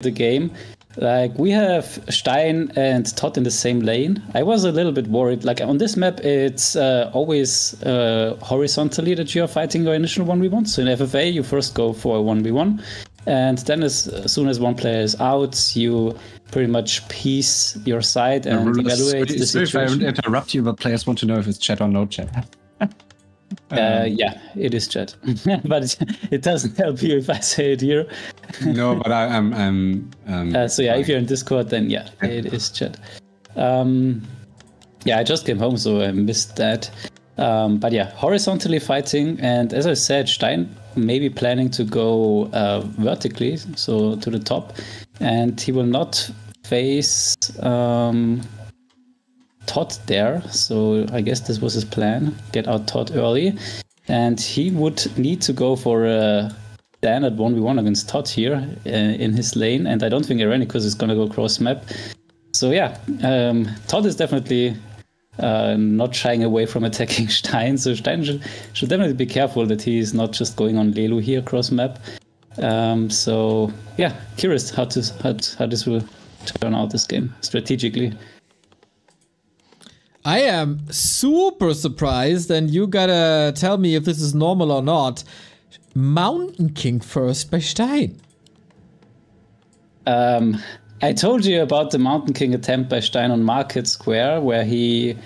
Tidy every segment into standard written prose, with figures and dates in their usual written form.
the game. Like, we have Stein and Todd in the same lane. I was a little bit worried. Like, on this map, it's always horizontally that you're fighting your initial 1v1. So in FFA, you first go for a 1v1. And then as soon as one player is out, you pretty much piece your side and evaluate the situation. If I interrupt you, but players want to know if it's chat or no chat. Yeah, it is chat, but it doesn't help you if I say it here. No, but I'm so yeah, if you're in Discord, then yeah, it is chat. Yeah, I just came home, so I missed that. But yeah, horizontally fighting, and as I said, Stein may be planning to go vertically, so to the top, and he will not face Todd there, so I guess this was his plan, get out Todd early, and he would need to go for a standard 1v1 against Todd here in his lane, and I don't think Airenikus is gonna go cross map. So yeah, Todd is definitely not shying away from attacking Stein, so Stein should definitely be careful that he is not just going on Lelu here cross map. So yeah, curious how this will turn out this game strategically. I am super surprised, and you gotta tell me if this is normal or not. Mountain King first by Stein. I told you about the Mountain King attempt by Stein on Market Square, where he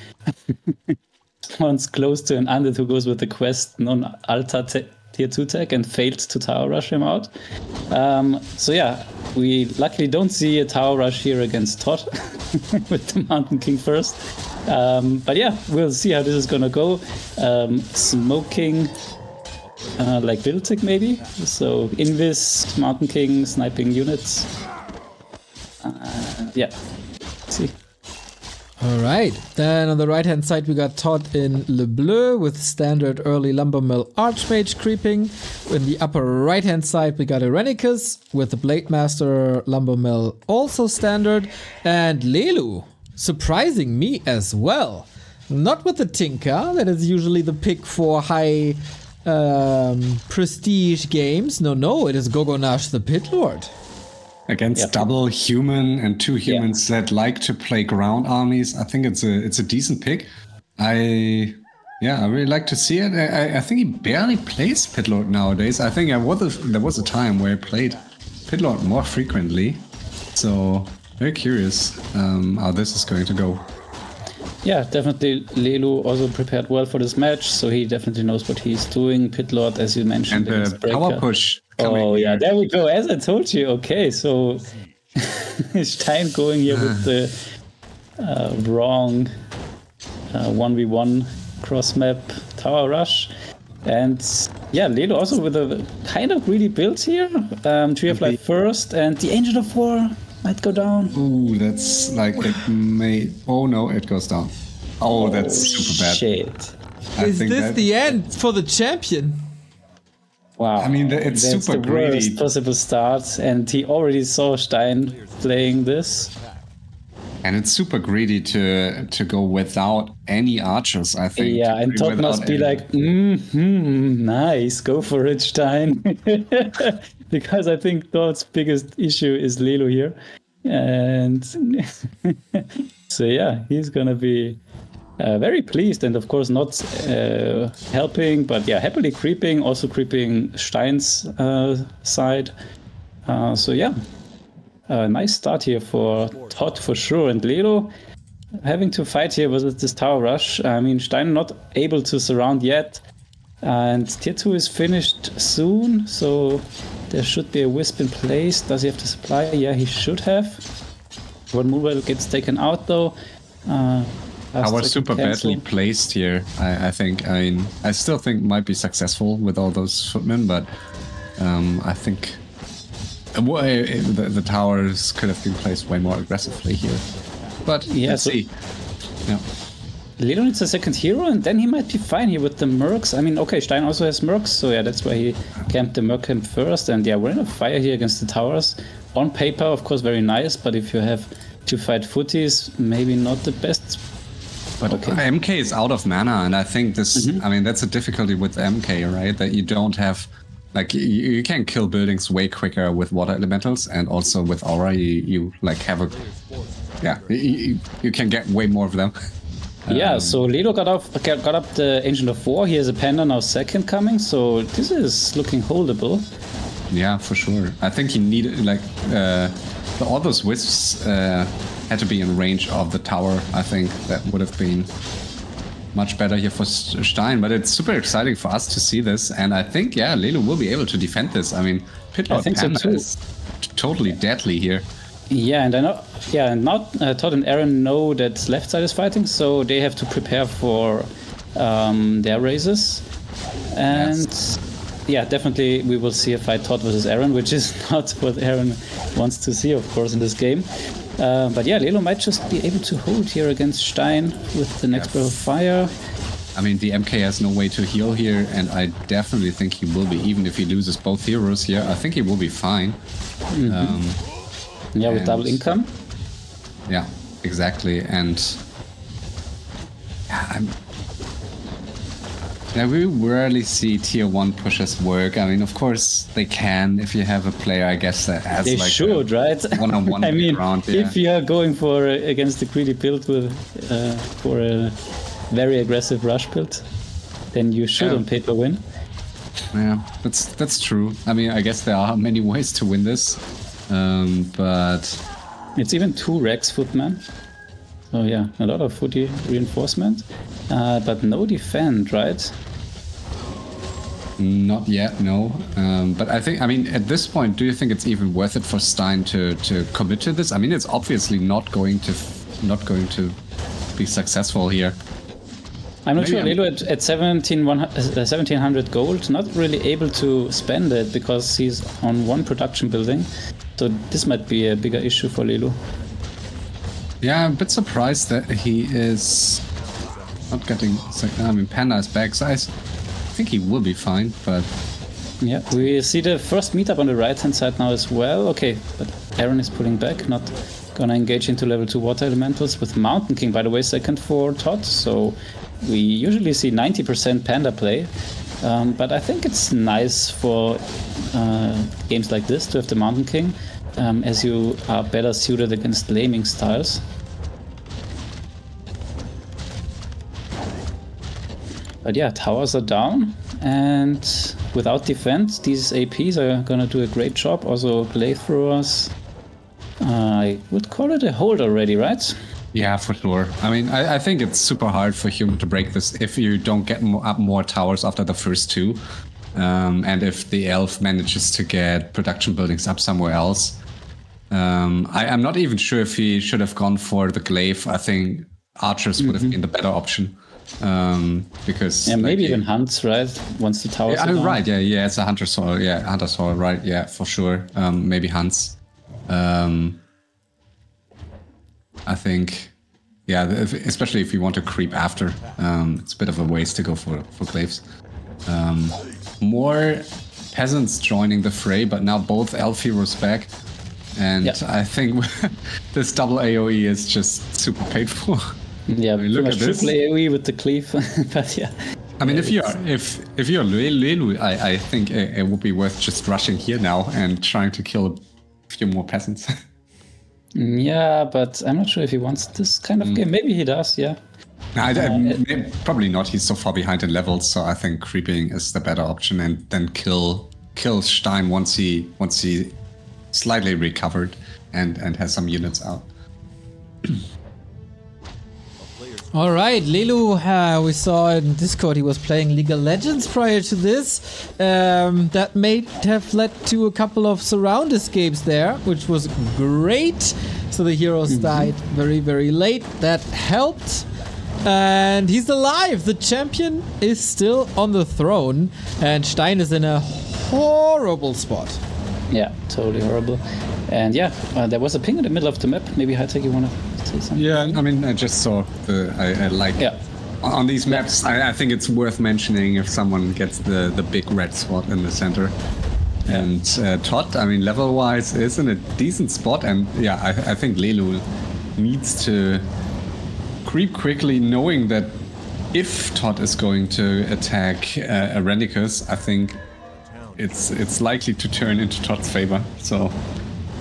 spawns close to an undead who goes with the quest non-alta tier 2 tech and failed to tower rush him out. So yeah, we luckily don't see a tower rush here against Todd with the Mountain King first. But yeah, we'll see how this is gonna go. Smoking like Viltic maybe. So Invis, Mountain King, sniping units. Yeah, see. Alright, then on the right hand side we got Todd in Le Bleu with standard early Lumbermill Archmage creeping. In the upper right hand side we got Airenikus with the Blade Master Lumbermill also standard, and Lelu surprising me as well. Not with the Tinker, that is usually the pick for high prestige games. No, it is Gogonash the Pit Lord. Against double human and two humans that like to play ground armies, I think it's a decent pick. I really like to see it. I think he barely plays Pit Lord nowadays. I think there was a time where he played Pit Lord more frequently. So very curious how this is going to go. Yeah, definitely Lelu also prepared well for this match, so he definitely knows what he's doing. Pit Lord, as you mentioned. And the power push. Oh yeah, there we go. As I told you, okay, so Stein going here with the wrong 1v1 cross map tower rush, and yeah, Lelu also with a kind of greedy build here. Tree of Life first, and the Angel of War might go down. Ooh, that's like it may. Oh no, it goes down. Oh, that's super bad. Shit. Is this the end for the champion? Wow. I mean, it's that's super the greedy. Worst possible start, and he already saw Stein playing this. And it's super greedy to go without any archers, I think. Yeah, and Todd must be like, nice, go for it, Stein. Because I think Todd's biggest issue is Lelu here. And so yeah, he's gonna be very pleased, and of course not helping, but yeah, happily creeping, also creeping Stein's side. So yeah, nice start here for Todd for sure, and Lelu having to fight here with this tower rush. I mean, Stein not able to surround yet, and tier 2 is finished soon, so there should be a wisp in place. Does he have to supply? Yeah, he should have. One mover gets taken out though. I was super badly placed here, I think. I mean, I still think might be successful with all those footmen, but I think the towers could have been placed way more aggressively here. But yeah, let's see. Yeah. Lelu needs a second hero, and then he might be fine here with the Mercs. I mean, okay, Stein also has Mercs, so yeah, that's why he camped the Merc camp first. And yeah, we're in a fire here against the towers. On paper, of course, very nice, but if you have to fight footies, maybe not the best. But okay. MK is out of mana, and I think this, I mean, that's a difficulty with MK, right? That you don't have Like you can kill buildings way quicker with water elementals, and also with aura, you like have a you can get way more of them. Yeah, so Lelo got up the Ancient of War. He has a Panda now second coming, so this is looking holdable. Yeah, for sure. I think he needed like all those wisps had to be in range of the tower. I think that would have been much better here for Stein, but it's super exciting for us to see this, and I think Lelo will be able to defend this. I mean, Pitlord Panda is totally deadly here. Yeah, and I know. Yeah, and now Todd and Aaron know that left side is fighting, so they have to prepare for their raises, and definitely we will see a fight Todd versus Aaron, which is not what Aaron wants to see, of course, in this game. But Lelo might just be able to hold here against Stein with the next breath of fire. I mean, the MK has no way to heal here, and I definitely think he will be, even if he loses both heroes here, I think he will be fine. With double income. Yeah, exactly. And we rarely see tier 1 pushes work. I mean, of course they can if you have a player, I guess, that has they should, right? One-on-one. I mean, round, if you are going for against the greedy build with for a very aggressive rush build, then you should on paper win. Yeah, that's true. I mean, I guess there are many ways to win this, but it's even 2 Rex footmen. So yeah, a lot of footy reinforcement, but no defend, right? Not yet, no. But I think, I mean, at this point, do you think it's even worth it for Stein to commit to this? I mean, it's obviously not going to be successful here. I'm not sure. Lelo at 1700 gold, not really able to spend it because he's on 1 production building. So this might be a bigger issue for Lelo. Yeah, I'm a bit surprised that he is not getting. I mean, Panda is back, so I think he will be fine. But yeah, we see the first meetup on the right-hand side now as well. Okay, but Aaron is pulling back, not gonna engage into level 2 water elementals with Mountain King. By the way, second for Todd. So we usually see 90% Panda play, but I think it's nice for games like this to have the Mountain King, as you are better suited against laming styles. But yeah, towers are down, and without defense, these APs are gonna do a great job. Also, blade throwers. I would call it a hold already, right? Yeah, for sure. I mean, I think it's super hard for human to break this if you don't get up more towers after the first 2. And if the elf manages to get production buildings up somewhere else. I'm not even sure if he should have gone for the glaive. I think archers would have been the better option. Because maybe even hunts, right? Once the towers are down. Right, yeah, it's a hunter soil. Yeah, hunter soil, right? Yeah, for sure. Maybe hunts. I think, yeah, especially if you want to creep after, it's a bit of a waste to go for glaives. More peasants joining the fray, but now both elf heroes back. And I think this double AoE is just super painful. Yeah, I mean, look at this. Triple AoE with the cleave, but yeah. I mean, if you're Lelu, I think it would be worth just rushing here now and trying to kill a few more peasants. Yeah, but I'm not sure if he wants this kind of game. Maybe he does, yeah. Probably not. He's so far behind in levels, so I think creeping is the better option, and then kill Stein once he slightly recovered and has some units out. All right, Lelu, we saw in Discord he was playing League of Legends prior to this. That may have led to a couple of surround escapes there, which was great. So the heroes died very, very late. That helped. And he's alive. The champion is still on the throne. And Stein is in a horrible spot. Yeah, totally horrible. And yeah, there was a ping in the middle of the map. Maybe HighTac, you want to say something? Yeah, I mean, I just saw I like... Yeah. On these maps, I think it's worth mentioning if someone gets the big red spot in the center. Yeah. And Todd, I mean, level-wise, is in a decent spot. And yeah, I think Lelu needs to creep quickly, knowing that if Todd is going to attack Airenikus, I think it's likely to turn into Todd's favor. So,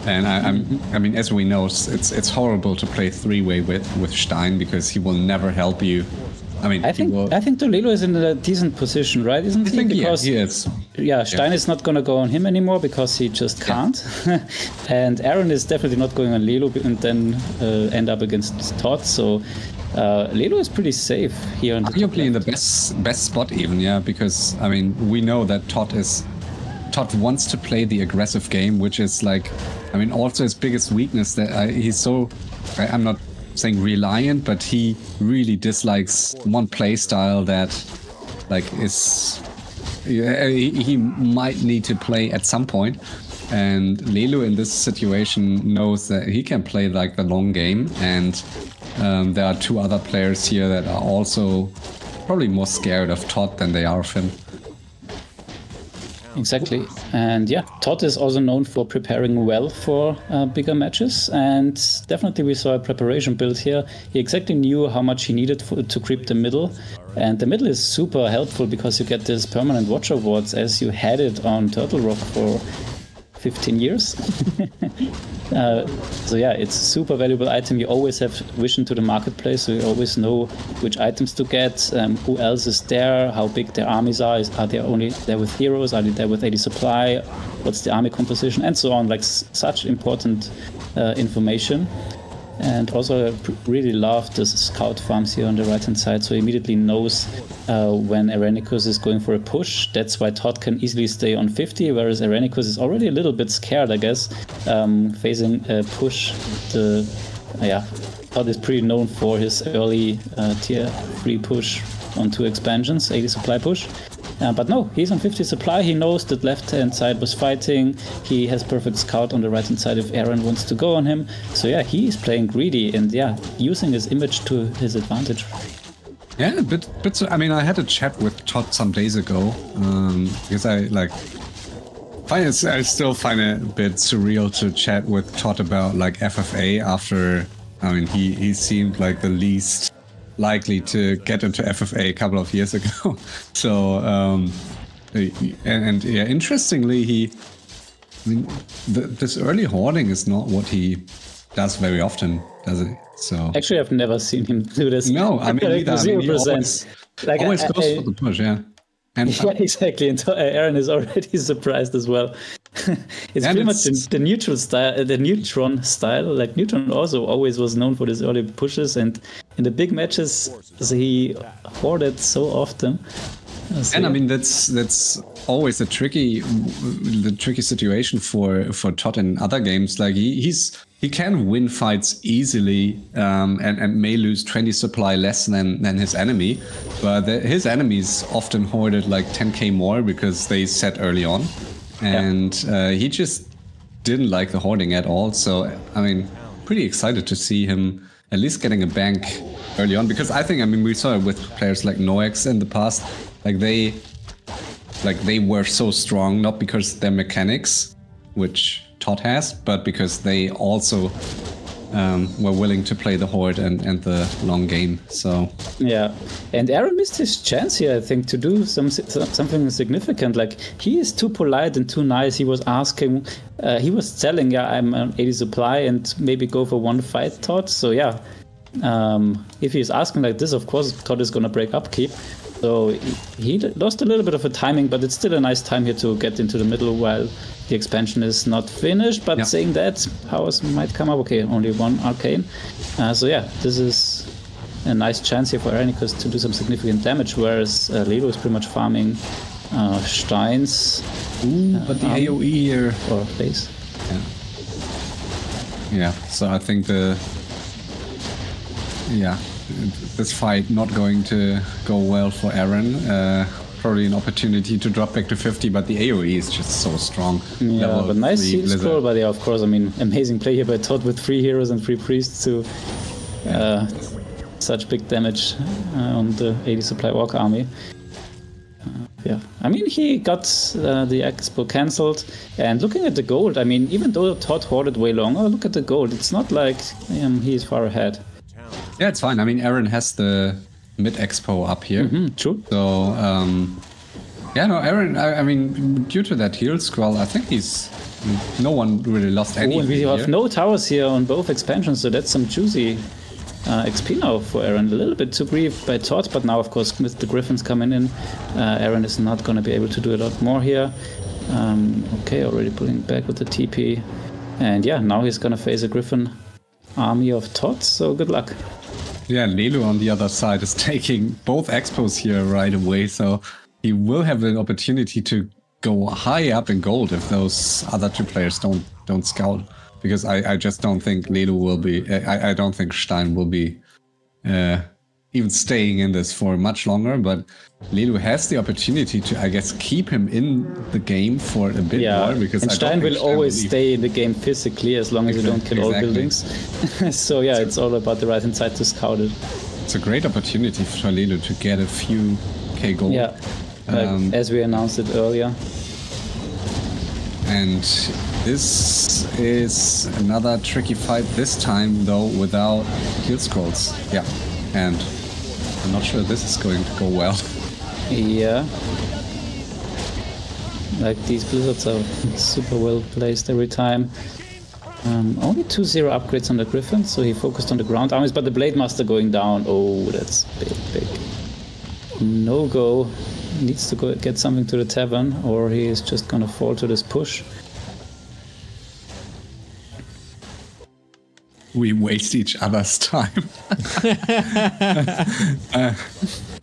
and I mean, as we know, it's horrible to play three-way with Stein because he will never help you. I mean, I think Lelu is in a decent position, right? Isn't he? Because he is. Yeah, Stein is not going to go on him anymore because he just can't. And Aaron is definitely not going on Lelu and then end up against Todd. So Lelu is pretty safe here. Arguably in the best spot even, yeah, because I mean we know that Todd wants to play the aggressive game, which is like, I mean, also his biggest weakness that he's so. I'm not saying reliant, but he really dislikes one play style that like is he might need to play at some point. And Lelu in this situation knows that he can play like the long game, and there are two other players here that are also probably more scared of Todd than they are of him. Exactly. And yeah, Todd is also known for preparing well for bigger matches, and definitely we saw a preparation build here. He exactly knew how much he needed to creep the middle, and the middle is super helpful because you get this permanent watcher wards as you had it on Turtle Rock for 15 years. So yeah, it's a super valuable item. You always have vision to the marketplace, so you always know which items to get, who else is there, how big their armies are they only there with heroes, are they there with 80 supply, what's the army composition, and so on. Like such important information. And also I really love the scout farms here on the right hand side, so he immediately knows when Airenikus is going for a push. That's why Todd can easily stay on 50, whereas Airenikus is already a little bit scared, I guess, facing a push. Todd is pretty known for his early tier 3 push on 2 expansions, 80 supply push. But no, he's on 50 supply. He knows that left-hand side was fighting. He has perfect scout on the right-hand side if Aaron wants to go on him. So yeah, he's playing greedy and yeah, using his image to his advantage. Yeah, but so, I mean, I had a chat with Todd some days ago because I still find it a bit surreal to chat with Todd about like FFA after, I mean, he seemed like the least likely to get into FFA a couple of years ago. So, interestingly, this early hoarding is not what he does very often, does it? So actually, I've never seen him do this. No, I mean, like 0%. Always goes for the push, yeah. And yeah, exactly. And Aaron is already surprised as well. It's pretty much the neutral style, the neutron style. Like Neutron also always was known for his early pushes, and in the big matches, he hoarded so often. And I mean, that's always the tricky situation for Todd in other games. Like he can win fights easily and may lose 20 supply less than his enemy, but his enemies often hoarded like 10k more because they set early on, and he just didn't like the hoarding at all. So I mean, pretty excited to see him at least getting a bank early on, because I think, I mean, we saw it with players like Noex in the past. Like they were so strong, not because their mechanics, which Todd has, but because they also were willing to play the horde and the long game. So yeah, and Aaron missed his chance here, I think, to do something significant. Like, he is too polite and too nice. He was asking, he was telling, yeah, I'm on 80 supply and maybe go for one fight, Todd. So yeah, if he's asking like this, of course Todd is gonna break upkeep. So he lost a little bit of a timing, but it's still a nice time here to get into the middle while the expansion is not finished. But saying that, powers might come up. Okay, only one arcane. So yeah, this is a nice chance here for Airenikus to do some significant damage, whereas Lelu is pretty much farming Stein's but the AoE here. Or base. Yeah, so I think this fight not going to go well for Aaron. Probably an opportunity to drop back to 50, but the AoE is just so strong. Yeah, but nice heal scroll. But yeah, of course, I mean, amazing play here by Todd with 3 heroes and 3 priests to such big damage on the 80 supply orc army. Yeah, I mean, he got the expo cancelled, and looking at the gold, I mean, even though Todd hoarded way longer, look at the gold. It's not like he's far ahead. Yeah, it's fine. I mean, Aaron has the mid expo up here. True. So Yeah, no, Aaron, I mean, due to that heal scroll, I think no one really lost any. And we have no towers here on both expansions, so that's some juicy XP now for Aaron. A little bit too grieved by Todd, but now, of course, with the Griffins coming in, Aaron is not going to be able to do a lot more here. Okay, already pulling back with the TP. And yeah, now he's going to face a Griffin army of Todd, so good luck. Yeah, Lelu on the other side is taking both expos here right away, so he will have an opportunity to go high up in gold if those other two players don't scout. Because I just don't think Lelu will be, I don't think Stein will be even staying in this for much longer, but Lelu has the opportunity to, I guess, keep him in the game for a bit more. Because and Stein will always stay in the game physically as long as you don't kill all buildings. So yeah, it's all about the right hand side to scout it. It's a great opportunity for Lelu to get a few K gold. Yeah, as we announced it earlier. And this is another tricky fight, this time though without heal scrolls. Yeah, and I'm not sure this is going to go well. Yeah. Like these blizzards are super well placed every time. Only 2-0 upgrades on the Griffin, so he focused on the ground armies, but the Blade Master going down. Oh, that's big. No go. Needs to go get something to the tavern, or he is just gonna fall to this push. We waste each other's time.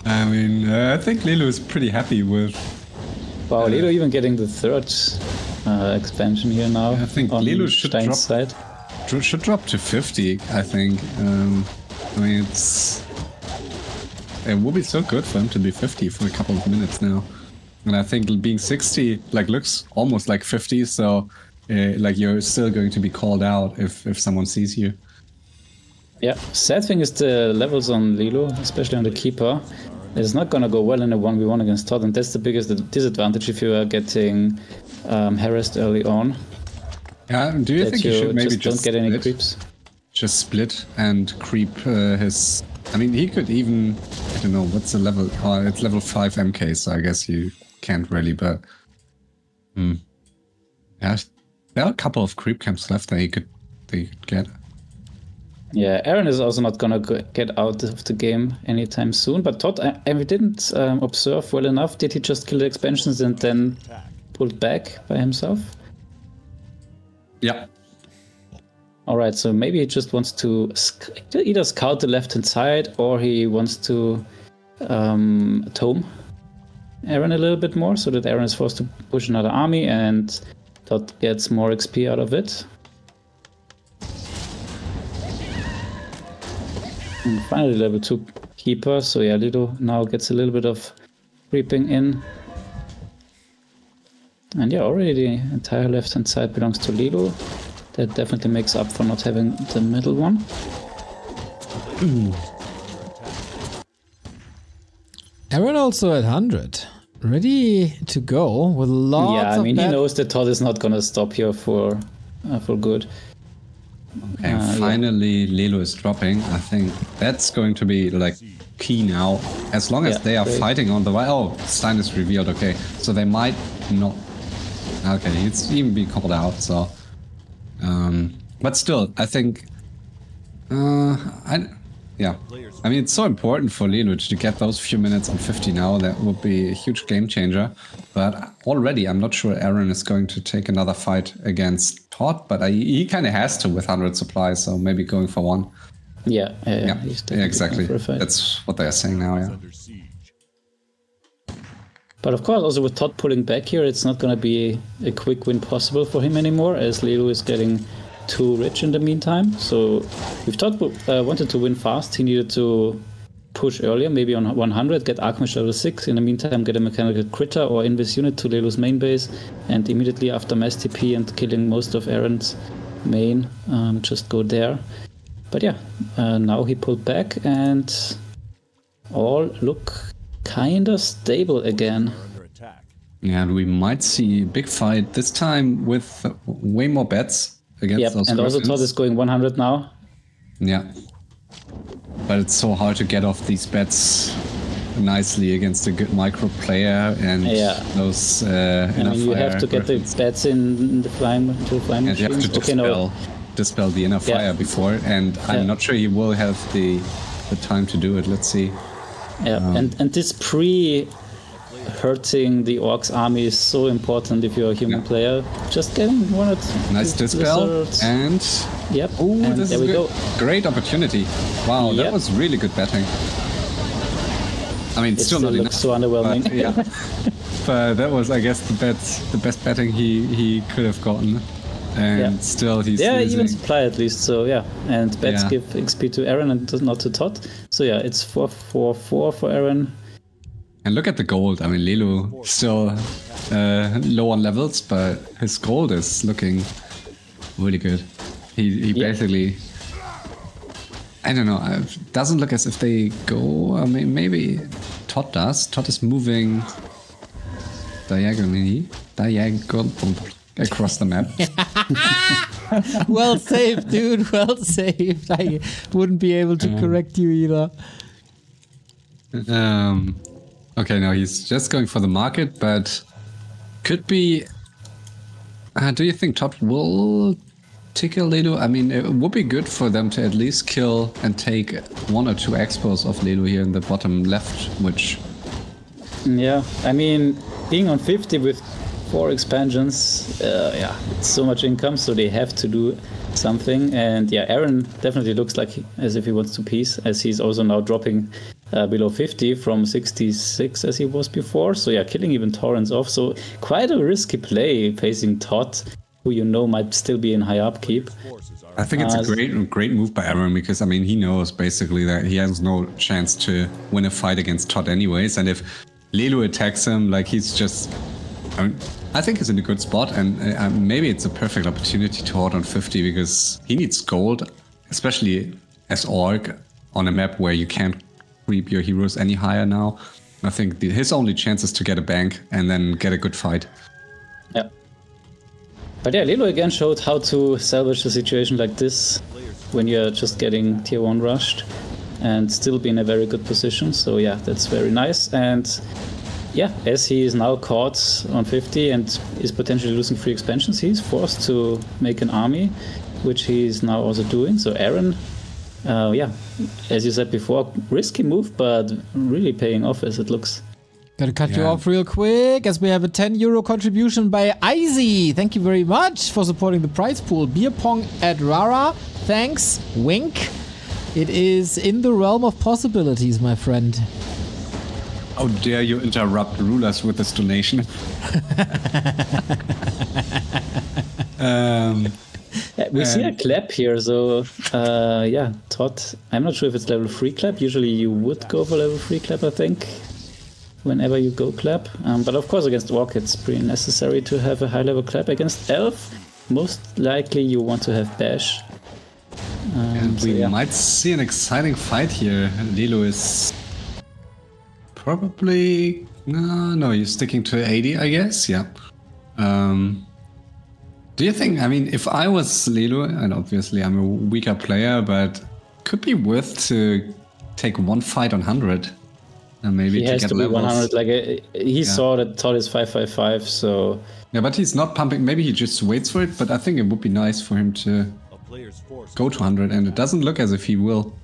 I mean, I think Lelu is pretty happy with... Wow, Lelu even getting the third expansion here now. I think on Lelu should drop to 50, I think. I mean, it would be so good for him to be 50 for a couple of minutes now. And I think being 60 looks almost like 50, so you're still going to be called out if someone sees you. Yeah, sad thing is the levels on Lelu, especially on the Keeper. It's not going to go well in a 1v1 against Todd, and that's the biggest disadvantage if you are getting harassed early on. Yeah, do you think you should maybe just don't get any creeps? Just split and creep his... I mean, he could even... I don't know, what's the level? Oh, it's level 5 MK, so I guess you can't really, but... Yeah, there are a couple of creep camps left that he could get. Yeah, Aaron is also not gonna get out of the game anytime soon, but Todd, we didn't observe well enough. Did he just kill the expansions and then pulled back by himself? Yeah. Alright, so maybe he just wants to either scout the left-hand side, or he wants to tome Aaron a little bit more, so that Aaron is forced to push another army and Todd gets more XP out of it. And finally level 2 Keeper, so yeah, Lelu now gets a little bit of creeping in. And yeah, already the entire left-hand side belongs to Lelu. That definitely makes up for not having the middle one. Aaron also at 100. Ready to go with lots of... Yeah, I mean, he knows that Todd is not going to stop here for good. And finally, Lelu is dropping. I think that's going to be key now. As long as they are fighting on the right. Oh, Stein is revealed. Okay, so they might not. Okay, it's even be called out. So, but still, I think. Yeah. I mean, it's so important for Lelu to get those few minutes on 50 now. That would be a huge game changer. But already, I'm not sure Aaron is going to take another fight against Todd. But he kind of has to with 100 supplies, so maybe going for one. Yeah, exactly. That's what they are saying now, yeah. But of course, also with Todd pulling back here, it's not going to be a quick win possible for him anymore, as Lelu is getting too rich in the meantime. So if Todd wanted to win fast, he needed to push earlier, maybe on 100, get Archmage level 6, in the meantime get a mechanical critter or invis unit to Lelu's main base, and immediately after mass TP and killing most of Aaron's main, just go there. But yeah, now he pulled back and all look kinda stable again. Yeah, and we might see a big fight this time with way more bets against those and also Todd is going 100 now. Yeah. But it's so hard to get off these bets nicely against a good micro player and those. I mean, you have to get the bats in the flying and you have to dispel the inner fire before, and I'm not sure he will have the time to do it. Let's see. Yeah, and this hurting the orcs army is so important if you're a human player. Just getting one or two. Nice dispel and oh, this is go. Great opportunity. Wow, that was really good betting. I mean, still not enough. So underwhelming. But, but that was, I guess, the best betting he could have gotten. And still he's losing. Even supply at least. So and bets give XP to Aaron and not to Todd. So it's 4-4-4 for Aaron. And look at the gold. I mean, Lelu still low on levels, but his gold is looking really good. He basically, I don't know, it doesn't look as if they go. I mean, maybe Todd does. Todd is moving diagonally across the map. Well saved, dude. Well saved. I wouldn't be able to correct you either. Okay, no, he's just going for the market, but could be. Do you think Todd will tickle Lelu? I mean, it would be good for them to at least kill and take 1 or 2 expos of Lelu here in the bottom left, which. Yeah, I mean, being on 50 with 4 expansions, it's so much income, so they have to do something. And Aaron definitely looks like as if he wants to piece, as he's also now dropping below 50 from 66 as he was before. So killing even Torrents off. So quite a risky play facing Todd, who might still be in high upkeep. I think it's a great move by Aaron, because I mean he knows basically that he has no chance to win a fight against Todd anyways, and if Lelu attacks him, like he's just. I think he's in a good spot, and maybe it's a perfect opportunity to hold on 50 because he needs gold, especially as Orc on a map where you can't creep your heroes any higher now. I think his only chance is to get a bank and then get a good fight. Yeah. But Lelu again showed how to salvage a situation like this when you're just getting tier 1 rushed and still be in a very good position. So that's very nice. And as he is now caught on 50 and is potentially losing 3 expansions, he's forced to make an army, which he's now also doing. So Aaron, as you said before, risky move, but really paying off as it looks. Gotta cut you off real quick, as we have a €10 contribution by Izzy. Thank you very much for supporting the prize pool. Beer pong at Rara. Thanks. Wink. It is in the realm of possibilities, my friend. How dare you interrupt RulaZ with this donation? We see a clap here, so Todd, I'm not sure if it's level 3 clap. Usually you would go for level 3 clap, I think, whenever you go clap. But of course against Orc it's pretty necessary to have a high level clap. Against Elf, most likely you want to have Bash. And we might see an exciting fight here. Lelu is... Probably no. You're sticking to 80, I guess. Yeah. Do you think? I mean, if I was Lelu, and obviously I'm a weaker player, but could be worth to take 1 fight on 100, and maybe he has to be 100. Like he saw that Todd is 555, so yeah. But he's not pumping. Maybe he just waits for it. But I think it would be nice for him to go to 100, and it doesn't look as if he will.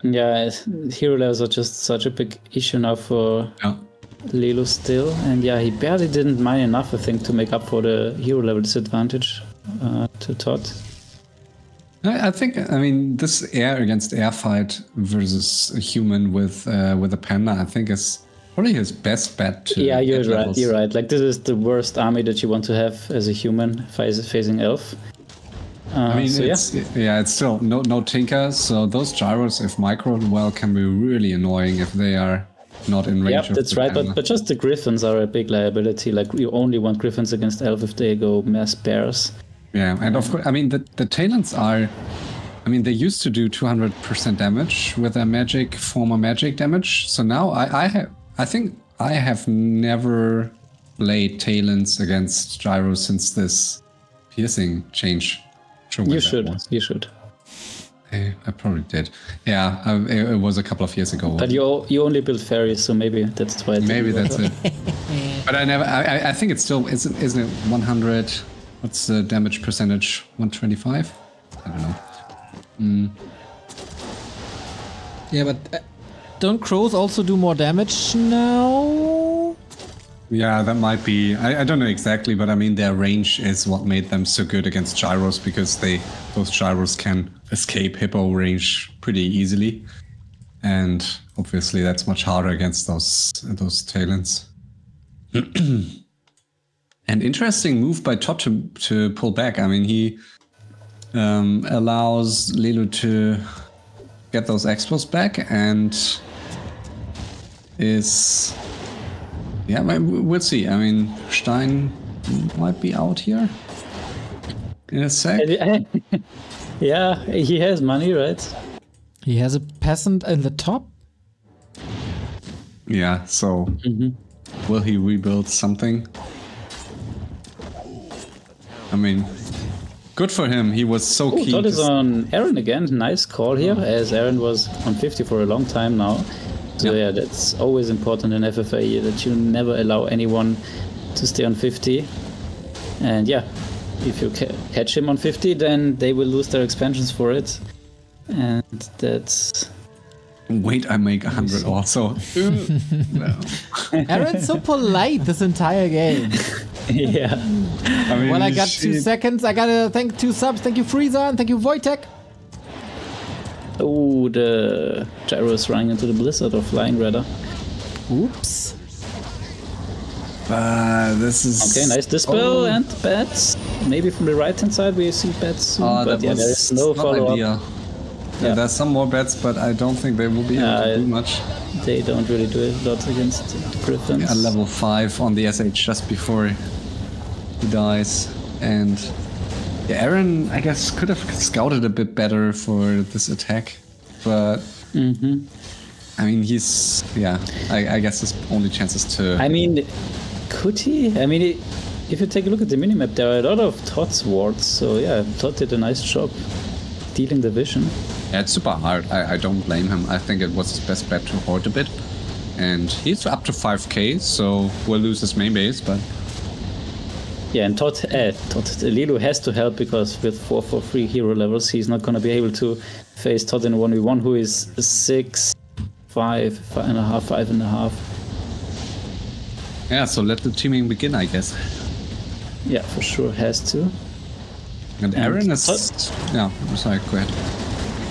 Yeah, hero levels are just such a big issue now for Lelu still. And he barely didn't mine enough, I think, to make up for the hero level disadvantage to Todd. I think, I mean, this air against air fight versus a human with a panda, I think is probably his best bet to you're right, you're right. Like, this is the worst army that you want to have as a human facing Elf. I mean, it's still no tinker, so those gyros, if microed well, can be really annoying if they are not in range. Yep, that's right, but just the griffins are a big liability. Like, you only want griffins against Elf if they go mass bears. Yeah, and of course, I mean, the talents are... I mean, they used to do 200% damage with their former magic damage, so now I think I have never played talents against gyros since this piercing change. You should. I probably did. Yeah, it was a couple of years ago. But you only built fairies, so maybe that's why. Maybe that's it. But I think it's still isn't it 100? What's the damage percentage? 125? I don't know. Yeah, but don't crows also do more damage now? Yeah, that might be. I don't know exactly, but I mean their range is what made them so good against gyros, because those gyros can escape hippo range pretty easily, and obviously that's much harder against those talents. An interesting move by Todd to pull back. I mean, he allows Lelu to get those expos back, and is... Yeah, we'll see. I mean, Stein might be out here in a sec. Yeah, he has money, right? He has a peasant in the top? Yeah, so will he rebuild something? I mean, good for him. He was so keen. Todd is on Eren again. Nice call here, as Eren was on 50 for a long time now. So yeah, that's always important in FFA, that you never allow anyone to stay on 50. And yeah, if you catch him on 50, then they will lose their expansions for it. And that's... Wait, I make 100 also. Eren's so polite this entire game. Yeah. I mean, Well, I got 2 seconds. I gotta thank 2 subs. Thank you, Frieza, and thank you, Wojtek. Oh, the gyro is running into the blizzard, or flying rather. Oops. This is... Okay, nice dispel and bats. Maybe from the right hand side we see bats soon, but yeah, there is no follow-up. Yeah, there's some more bats, but I don't think they will be able to do much. They don't really do a lot against Griffins. Yeah, level 5 on the SH just before he dies. And yeah, Eren, I guess, could have scouted a bit better for this attack. But I mean, he's... Yeah, I guess his only chance is to... I mean, could he? I mean, if you take a look at the minimap, there are a lot of Todd's wards. So yeah, Todd did a nice job dealing the vision. Yeah, it's super hard. I don't blame him. I think it was his best bet to hoard a bit. And he's up to 5k, so we'll lose his main base, but... Yeah, and Lelu has to help, because with 4 hero levels, he's not going to be able to face Todd in 1v1, who is 6, 5, 5.5, 5.5. Yeah, so let the teaming begin, I guess. Yeah, for sure, has to. And Eren is... Yeah, sorry, go ahead.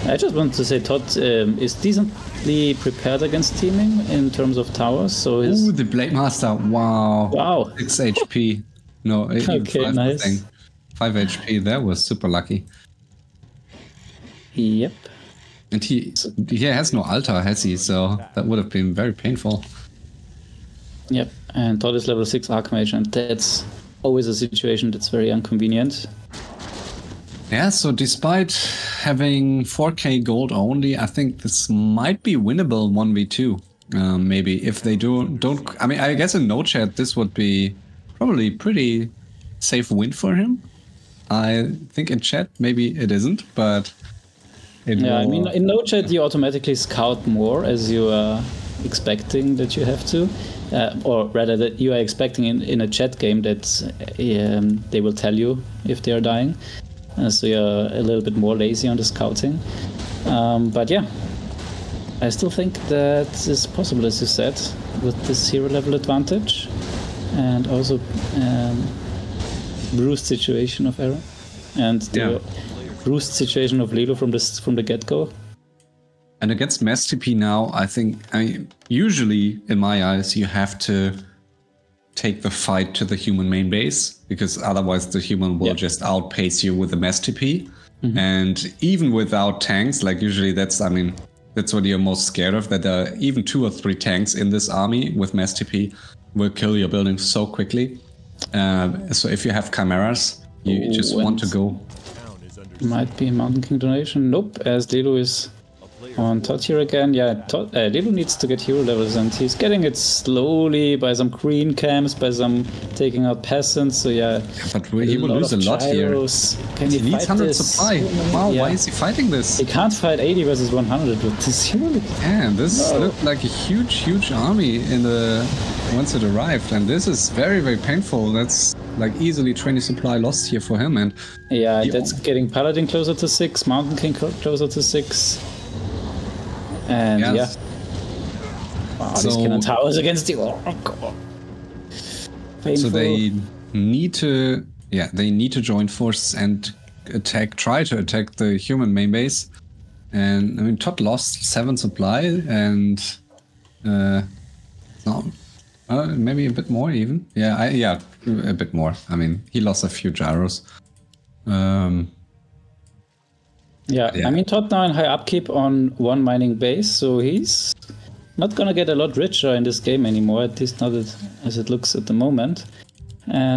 I just want to say Todd is decently prepared against teaming in terms of towers. So his... Ooh, the Blade Master! Wow! Wow! 6 HP. No, okay, 5, nice. 5 HP. That was super lucky. Yep. And he has no altar, has he? So that would have been very painful. Yep. And Todd is level 6 Archmage, and that's always a situation that's very inconvenient. Yeah, so despite having 4k gold only, I think this might be winnable 1v2. Maybe if they don't... I mean, I guess in no chat this would be probably pretty safe win for him. I think in chat maybe it isn't, but... I mean, in no chat you automatically scout more, as you are expecting that you have to. Or rather, that you are expecting in a chat game that they will tell you if they are dying. So you're a little bit more lazy on the scouting. But yeah, I still think that it's possible, as you said, with this hero level advantage. And also bruised situation of Eren. And the bruised situation of Lelu from the get-go. And against Mass TP now, I mean, usually, in my eyes, you have to take the fight to the human main base, because otherwise the human will just outpace you with the Mass TP. And even without tanks, like usually that's what you're most scared of, that even 2 or 3 tanks in this army with Mass TP will kill your building so quickly. So if you have chimeras, you just want to go. Might be Mountain King donation. Nope, as Lelu is on Todd here again. Yeah, Lelu needs to get hero levels, and he's getting it slowly by some green camps, by some taking out peasants. So yeah, but he will lose a lot here. Can he needs 100 supply. Wow, why is he fighting this? He can't fight 80 versus 100 with this hero. Yeah, this looked like a huge army in the once it arrived, and this is very, very painful. That's like easily 20 supply lost here for him, and yeah, that's getting Paladin closer to 6, Mountain King closer to 6. And yeah. Wow, these cannon towers against the God. Painful. So they need to join forces and try to attack the human main base. And I mean, Todd lost 7 supply and maybe a bit more even. Yeah, a bit more. I mean, he lost a few gyros. Yeah, I mean, Todd now in high upkeep on 1 mining base, so he's not gonna get a lot richer in this game anymore, at least not as it looks at the moment.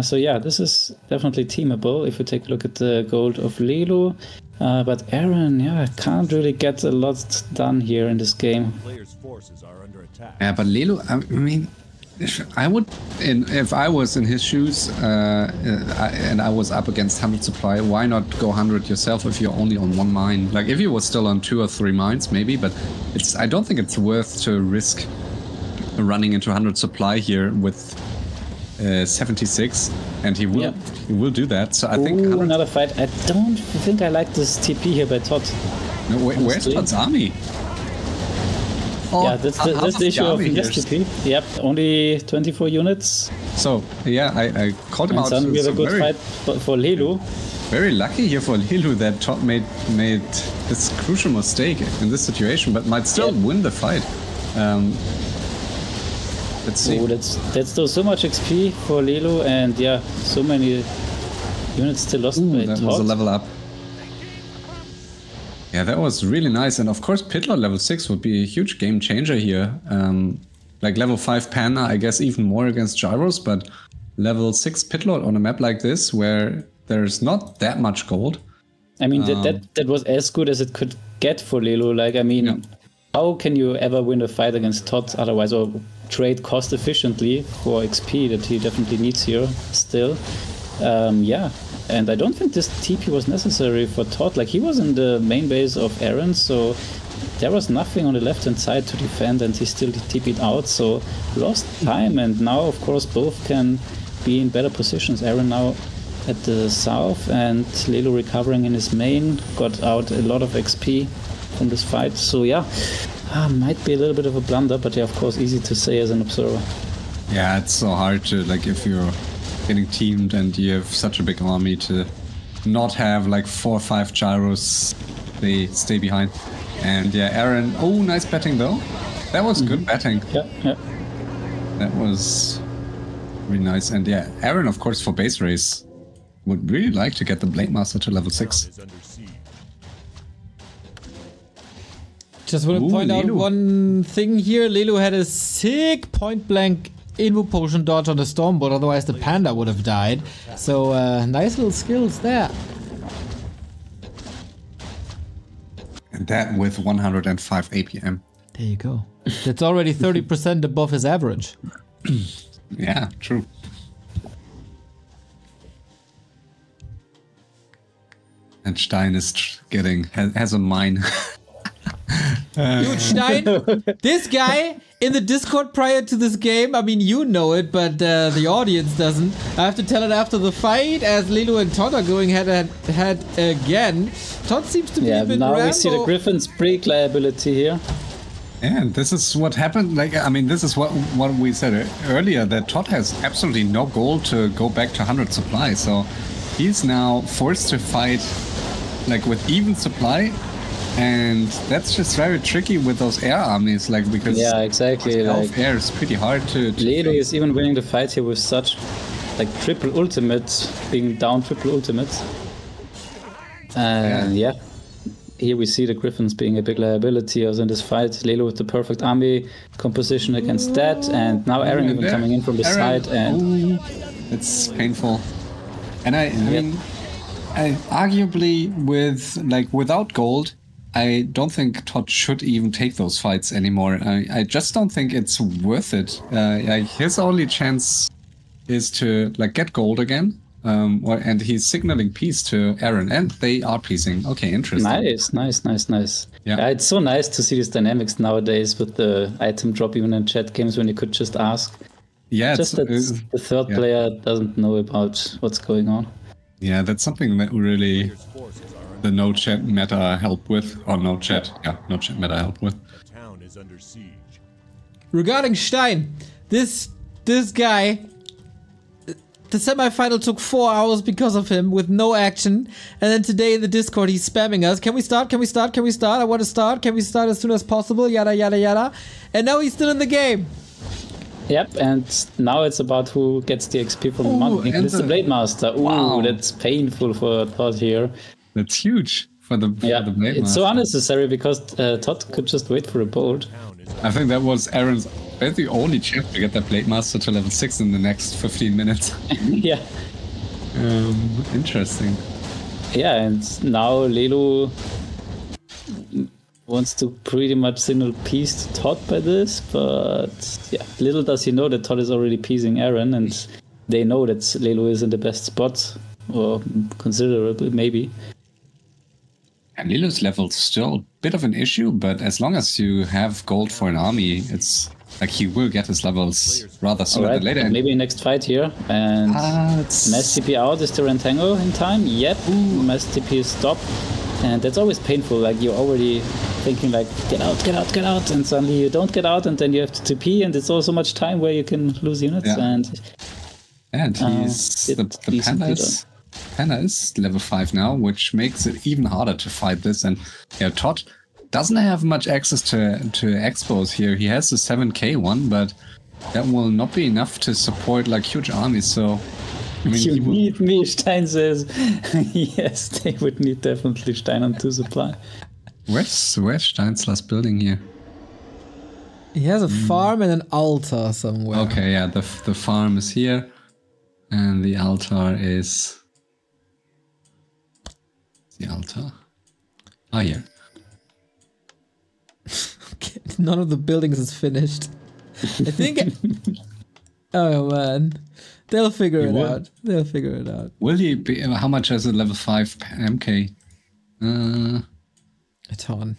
So yeah, this is definitely teamable if you take a look at the gold of Lelu. But Aaron, can't really get a lot done here in this game. Yeah, but Lelu, I mean, if I was in his shoes and I was up against 100 supply, why not go 100 yourself if you're only on 1 mine? Like if you were still on 2 or 3 mines, maybe, but I don't think it's worth to risk running into 100 supply here with 76, and he will do that. So I think another fight. I don't think I like this TP here by Todd. No, where's Todd's army? Oh, yeah, that's the issue of this TP. Yep, only 24 units. So yeah, I called him out. We have a good fight for Lelu. Very lucky here for Lelu that Todd made this crucial mistake in this situation, but might still win the fight. Let's see. Oh, that's still so much XP for Lelu, and yeah, so many units still lost by that Todd. Was a level up. Yeah, that was really nice, and of course Pitlock level 6 would be a huge game changer here. Like level 5 Panda, I guess even more against gyros, but level 6 Pitlock on a map like this where there's not that much gold. I mean, that was as good as it could get for Lelu. Like, I mean, how can you ever win a fight against Todd otherwise, or trade cost efficiently for XP that he definitely needs here still? And I don't think this TP was necessary for Todd. Like, he was in the main base of Aaron, so there was nothing on the left-hand side to defend, and he still TP'd out, so lost time. And now, of course, both can be in better positions. Aaron now at the south, and Lelu recovering in his main, got out a lot of XP from this fight. So yeah, might be a little bit of a blunder, but yeah, of course, easy to say as an observer. Yeah, it's so hard to, like, if you're getting teamed and you have such a big army, to not have like 4 or 5 gyros, they stay behind. And yeah, Aaron, nice betting though. That was good betting. Yeah. That was really nice. And yeah, Aaron, of course, for base race, would really like to get the Blade Master to level 6. Just want to point out one thing here. Lelu had a sick point-blank Invo Potion dodge on the Stormbolt, otherwise the Panda would have died. So nice little skills there. And that with 105 APM. There you go. That's already 30% above his average. Yeah, true. And Stein is has a mine. Dude, Stein, this guy in the Discord prior to this game, I mean, you know it, but the audience doesn't. I have to tell it after the fight, as Lelu and Todd are going head again. Todd seems to be a bit now Rambo. We see the Griffin's break liability here. And this is what happened. Like, I mean, this is what we said earlier, that Todd has absolutely no goal to go back to 100 supply. So he's now forced to fight like with even supply. And that's just very tricky with those air armies, like, because exactly. Like, air is pretty hard to Lelu is even winning the fight here with such like triple ultimates, being down triple ultimates. And here we see the Griffins being a big liability also in this fight. Lelu with the perfect army composition against that, and now Aaron even coming in from the side, and it's painful. And I mean, arguably without gold, I don't think Todd should even take those fights anymore. I just don't think it's worth it. His only chance is to like get gold again. And he's signaling peace to Aaron, and they are peacing. Okay, interesting. Nice. Yeah, it's so nice to see these dynamics nowadays with the item drop, even in chat games when you could just ask. Yeah, just that the third player doesn't know about what's going on. Yeah, that's something that really the no chat meta helped with, or no chat meta helped with. The town is under siege. Regarding Stein, this guy, the semifinal took 4 hours because of him with no action, and then today in the Discord he's spamming us. Can we start? Can we start? Can we start? I want to start. Can we start as soon as possible? Yada yada yada. And now he's still in the game. Yep, and now it's about who gets the XP from the monk. It's the Blade Master. Ooh, wow. That's painful for Todd here. That's huge for the Blade Master. It's so unnecessary because Todd could just wait for a bolt. I think that was Aaron's the only chance to get that Blade Master to level 6 in the next 15 minutes. Yeah. Interesting. Yeah, and now Lelu wants to pretty much signal peace to Todd by this, but yeah, little does he know that Todd is already peacing Aaron, and they know that Lelu is in the best spot, or considerably maybe. And Lelu's level's still a bit of an issue, but as long as you have gold for an army, it's like he will get his levels rather sooner than later. Maybe next fight here, and Mass TP out. Is the Rentango in time? Yep, Mass TP is stopped. And that's always painful, like you're already thinking like, get out, and suddenly you don't get out, and then you have to TP, and it's also much time where you can lose units. Yeah. And he's the Panda is level 5 now, which makes it even harder to fight this. And yeah, Todd doesn't have much access to expos here. He has the 7k one, but that will not be enough to support like huge armies, so I mean, you need me, Stein says. Yes, they would need definitely Stein on 2 supply. Where's Stein's last building here? He has a farm and an altar somewhere. Okay, yeah, the farm is here, and the altar is the altar. Oh, here. Okay, none of the buildings is finished. I think. Oh man. They'll figure it out. They'll figure it out. Will he be? How much is a level 5 MK? A ton.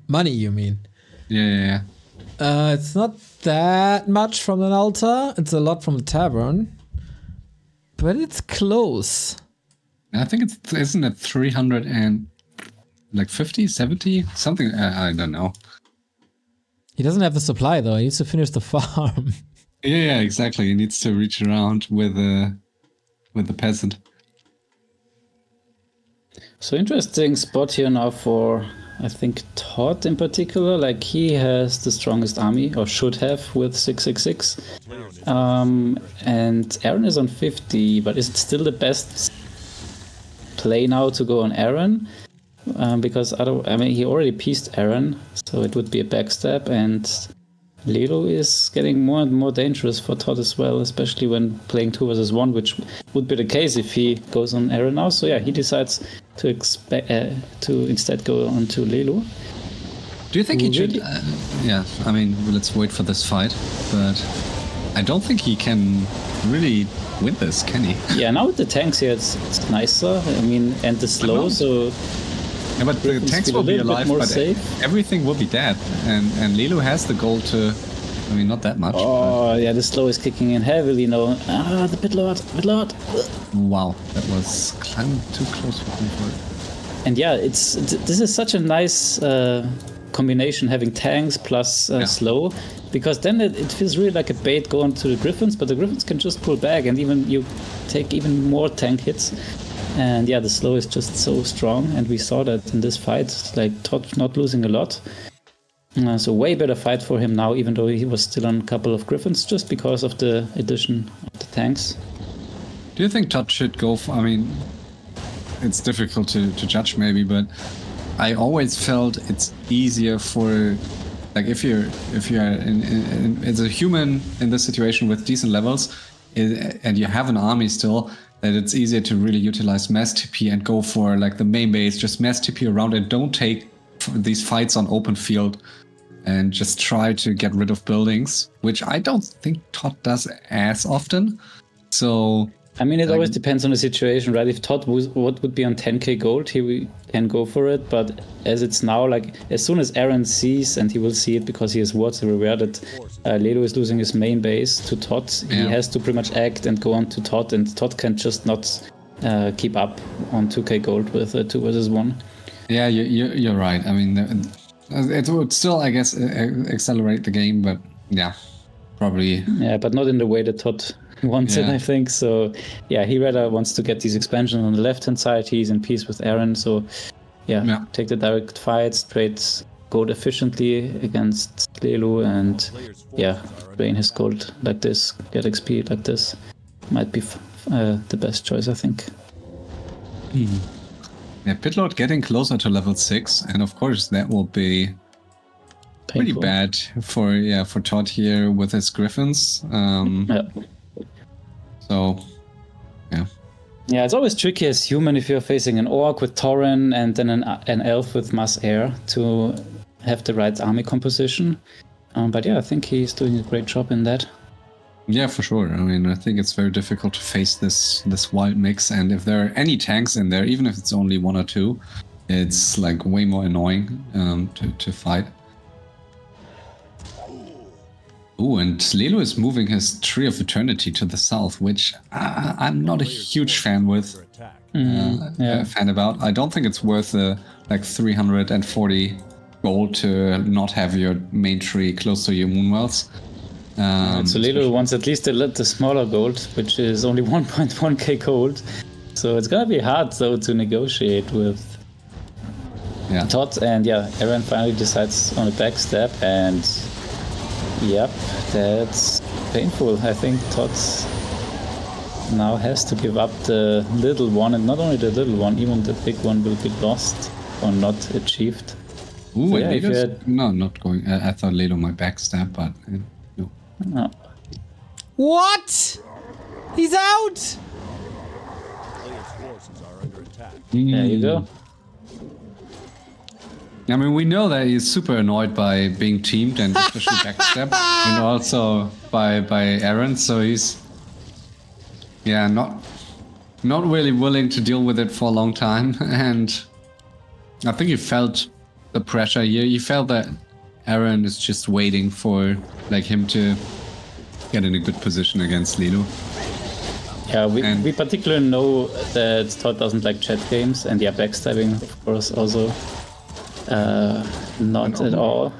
Money, you mean? Yeah. It's not that much from an altar. It's a lot from a tavern. But it's close. I think isn't it 300 and like 50, 70? Something, I don't know. He doesn't have the supply though. He needs to finish the farm. Yeah, exactly. He needs to reach around with the peasant. So interesting spot here now for, I think, Todd in particular. Like he has the strongest army, or should have, with 666. And Aaron is on 50, but is it still the best play now to go on Aaron? Because he already pieced Aaron, so it would be a backstab, and Lelu is getting more and more dangerous for Todd as well, especially when playing 2 versus 1, which would be the case if he goes on Aaron now. So yeah, he decides to instead go on to Lelu. Do you think he should? Yeah, I mean, let's wait for this fight, but I don't think he can really win this, can he? Yeah, now with the tanks here, it's nicer. I mean, and the slow, so. Yeah, but the tanks will be alive, but safe. Everything will be dead. And Lelu has the gold to, I mean, not that much. Oh, yeah, the slow is kicking in heavily now. The pit lord. Wow, that was too close for comfort. And yeah, this is such a nice combination, having tanks plus slow, because then it feels really like a bait going to the Griffins, but the Griffins can just pull back, and even you take even more tank hits. And yeah, the slow is just so strong, and we saw that in this fight, like Todd not losing a lot. So way better fight for him now, even though he was still on a couple of Griffins, just because of the addition of the tanks. Do you think Todd should go for, I mean, it's difficult to judge maybe, but I always felt it's easier for, like if you're as a human in this situation with decent levels, and you have an army still, that it's easier to really utilize mass TP and go for like the main base, just mass TP around it. Don't take these fights on open field and just try to get rid of buildings, which I don't think Todd does as often. So I mean, it always depends on the situation, right? If Todd what would be on 10k gold, he can go for it. But as it's now, like as soon as Aaron sees, and he will see it because he has words everywhere, that Lelu is losing his main base to Todd, he has to pretty much act and go on to Todd, and Todd can just not keep up on 2k gold with 2 versus 1. Yeah, you're right. I mean, it would still, I guess, accelerate the game, but yeah, probably. Yeah, but not in the way that Todd wants it, I think. So yeah, he rather wants to get these expansions on the left hand side. He's in peace with Aaron, so take the direct fights, trade gold efficiently against Lelu, and drain his gold like this, get XP like this. Might be the best choice, I think. Yeah, Pitload getting closer to level 6, and of course that will be pretty bad for Todd here with his Griffins. So, yeah, it's always tricky as human if you're facing an orc with Tauren and then an elf with mass air to have the right army composition. But yeah, I think he's doing a great job in that. Yeah, for sure. I mean, I think it's very difficult to face this wild mix, and if there are any tanks in there, even if it's only 1 or 2, it's like way more annoying to fight. Ooh, and Lelu is moving his Tree of Eternity to the south, which I'm not a huge fan with. Fan about. I don't think it's worth like 340 gold to not have your main tree close to your Moonwells. So Lelu wants at least the smaller gold, which is only 1.1k gold. So it's gonna be hard though to negotiate with Todd, and Aaron finally decides on a backstab, and yep, that's painful. I think Todd now has to give up the little one, and not only the little one, even the big one will be lost or not achieved. Ooh, so, no, not going. I thought Lelu might backstab, but no. What? He's out! There you go. I mean, we know that he's super annoyed by being teamed and especially backstab, and also by Aaron. So he's not really willing to deal with it for a long time. And I think he felt the pressure here. He felt that Aaron is just waiting for like him to get in a good position against Lelu. Yeah, we particularly know that Todd doesn't like chat games, and backstabbing, of course, also not at all.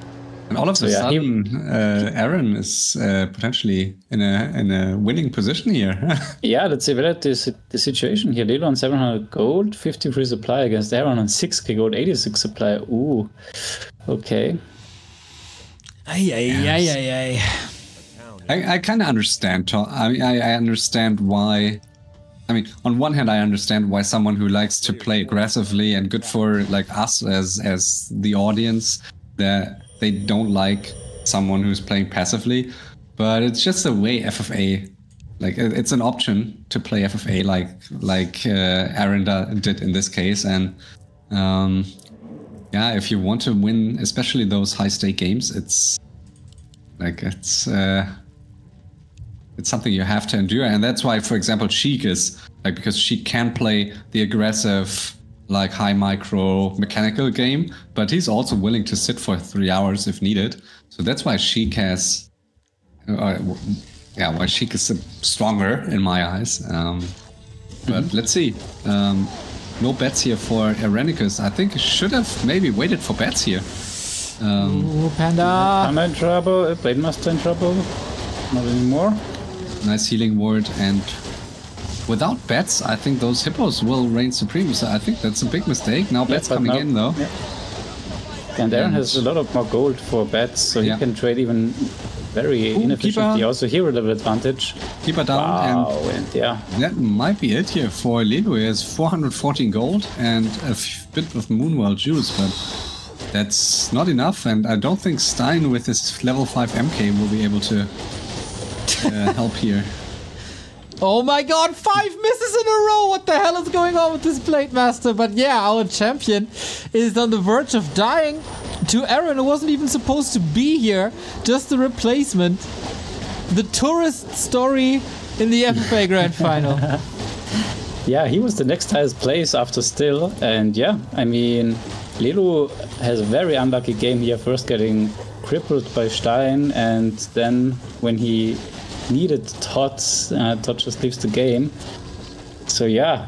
And all of a sudden, Aaron is potentially in a winning position here. Yeah, let's evaluate the situation here. Lelu on 700 gold, 53 supply against Aaron on 6k gold, 86 supply. Ooh, okay. I kind of understand. I understand why. I mean, on one hand, I understand why someone who likes to play aggressively and good for like us as the audience, that they don't like someone who's playing passively. But it's just the way FFA, like it's an option to play FFA like Aaron did in this case. And if you want to win, especially those high stake games, it's something you have to endure. And that's why, for example, Sheik is like, because she can play the aggressive, like high micro mechanical game, but he's also willing to sit for 3 hours if needed. So that's why Sheik has, why Sheik is stronger in my eyes. But let's see. No bets here for Airenikus. I think should have maybe waited for bets here. Ooh, Panda! Panda in trouble, Blade Master in trouble. Not anymore. Nice healing ward, and without bets, I think those hippos will reign supreme. So I think that's a big mistake. Now bets coming in though. Yeah. And Aaron has a lot of more gold for bets, so he can trade even very inefficiently. Also hero level advantage. Keep her down, and that might be it here for Lelu. He has 414 gold and a bit of Moonwell juice, but that's not enough. And I don't think Stein with his level 5 MK will be able to help here. Oh my god, 5 misses in a row! What the hell is going on with this Blade Master? But yeah, our champion is on the verge of dying to Aaron, who wasn't even supposed to be here. Just a replacement. The tourist story in the FFA Grand Final. Yeah, he was the next highest place after Still. And yeah, I mean, Lelu has a very unlucky game here, first getting crippled by Stein, and then when he needed Todd just leaves the game. So yeah,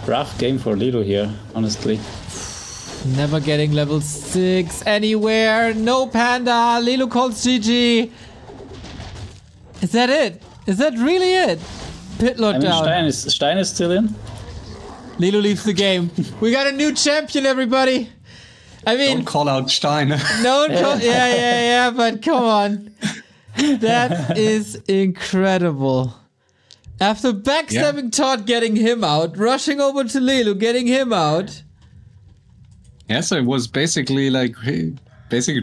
rough game for Lelu here, honestly. Never getting level 6 anywhere. No Panda. Lelu calls GG. Is that it? Is that really it? Pit lockdown. Stein is still in. Lelu leaves the game. We got a new champion, everybody. I mean, don't call out Stein. No, yeah, but come on. That is incredible. After backstabbing Todd, getting him out, rushing over to Lelu, getting him out. Yeah, so it was basically like,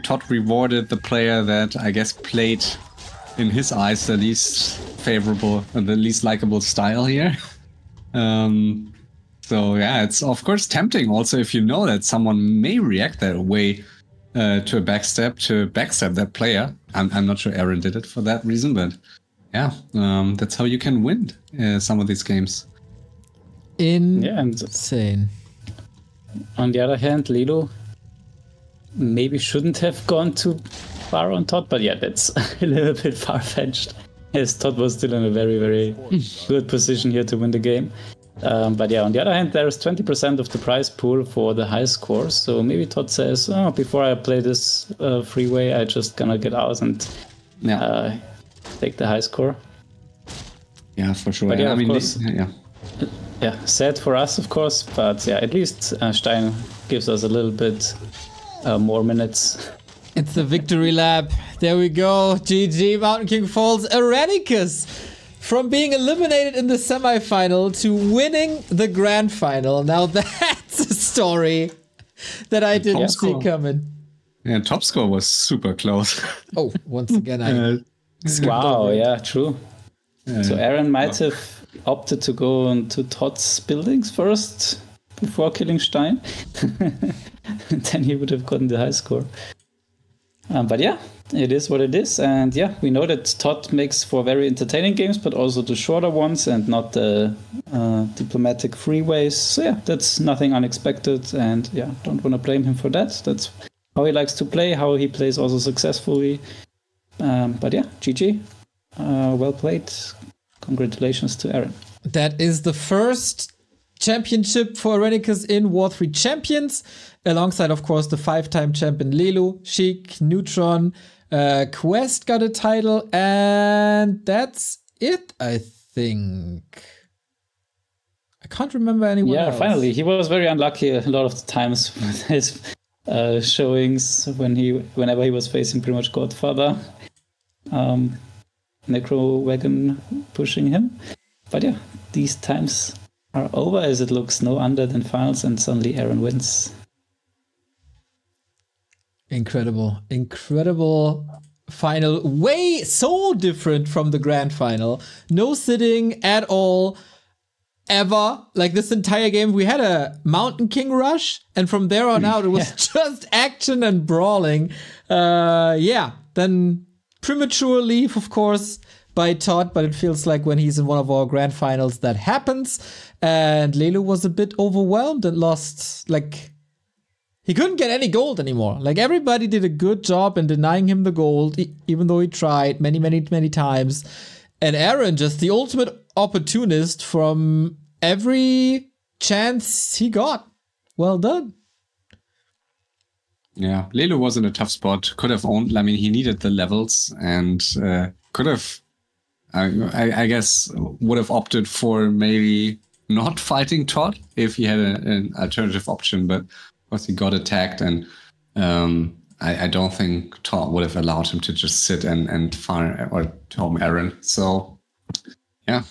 Todd rewarded the player that I guess played, in his eyes, the least favorable and the least likable style here. So yeah, it's of course tempting also if you know that someone may react that way to a backstab that player. I'm not sure Aaron did it for that reason, but yeah, that's how you can win some of these games. Insane. On the other hand, Lelu maybe shouldn't have gone too far on Todd, but yeah, that's a little bit far-fetched, as Todd was still in a very, very good position here to win the game. But yeah, on the other hand, there is 20% of the prize pool for the high scores. So maybe Todd says, oh, before I play this freeway, I just gonna get out and take the high score. Yeah, for sure. But yeah, I mean, of course, yeah, sad for us, of course. But yeah, at least Stein gives us a little bit more minutes. It's the victory lap. There we go. GG, Mountain King falls. Airenikus. From being eliminated in the semifinal to winning the grand final. Now that's a story that I didn't see coming. Yeah, top score was super close. Oh, once again, I wow, yeah, true. So Aaron might have opted to go into Todd's buildings first before killing Stein. Then he would have gotten the high score. But yeah, it is what it is. And yeah, we know that Todd makes for very entertaining games, but also the shorter ones and not the diplomatic freeways. So yeah, that's nothing unexpected. And yeah, don't want to blame him for that. That's how he likes to play, how he plays also successfully. But yeah, GG. Well played. Congratulations to Aaron. That is the first championship for Airenikus in War3Champions, alongside, of course, the 5-time champion Lelu, Sheik, Neutron, Quest got a title, and that's it, I think. I can't remember anyone else. Yeah, finally. He was very unlucky a lot of the times with his showings whenever he was facing pretty much Godfather. Necro Wagon pushing him. But yeah, these times are over as it looks no under than finals, and suddenly Aaron wins. Incredible final. Way so different from the grand final. No sitting at all, ever. Like this entire game, we had a Mountain King rush, and from there on out, it was just action and brawling. Yeah, then premature leave, of course, by Todd, but it feels like when he's in one of our grand finals that happens. And Lelu was a bit overwhelmed and lost, like, he couldn't get any gold anymore. Like, everybody did a good job in denying him the gold, even though he tried many, many, many times. And Aaron, just the ultimate opportunist from every chance he got. Well done. Yeah, Lelu was in a tough spot. Could have owned, I mean, he needed the levels and could have, I guess, would have opted for maybe not fighting Todd if he had an alternative option, but of course he got attacked, and I don't think Todd would have allowed him to just sit and fire or home Aaron. So yeah,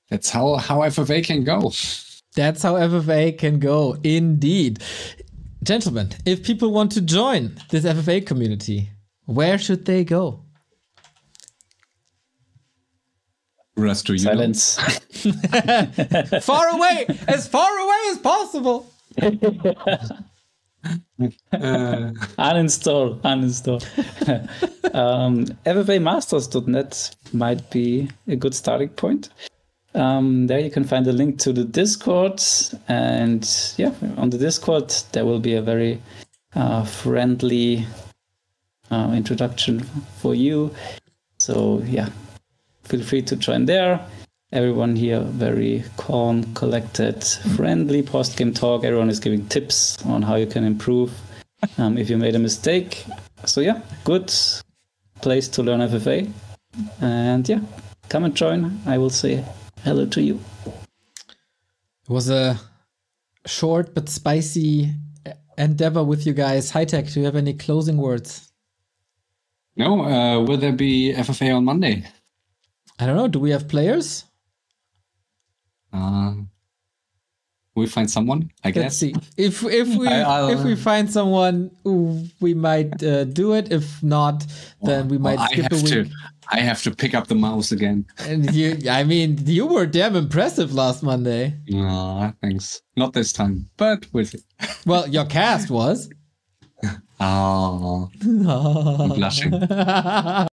that's how FFA can go. That's how FFA can go, indeed. Gentlemen, if people want to join this FFA community, where should they go? Rest to you. Silence. Far away, as as possible. Uninstall. FFAmasters.net might be a good starting point. There you can find a link to the Discord, and yeah, on the Discord there will be a very friendly introduction for you. So yeah, feel free to join there. Everyone here very calm, collected, friendly post-game talk. Everyone is giving tips on how you can improve if you made a mistake. So yeah, good place to learn FFA. And yeah, come and join. I will say hello to you. It was a short but spicy endeavor with you guys. HighTac, do you have any closing words? No, will there be FFA on Monday? I don't know. Do we have players? We'll find someone, I guess. Let's see. If we find someone, we might do it. If not, then we might skip a week. I have to pick up the mouse again. And you were damn impressive last Monday. No, thanks. Not this time, but we'll see. Well, your cast was. Oh, I'm blushing.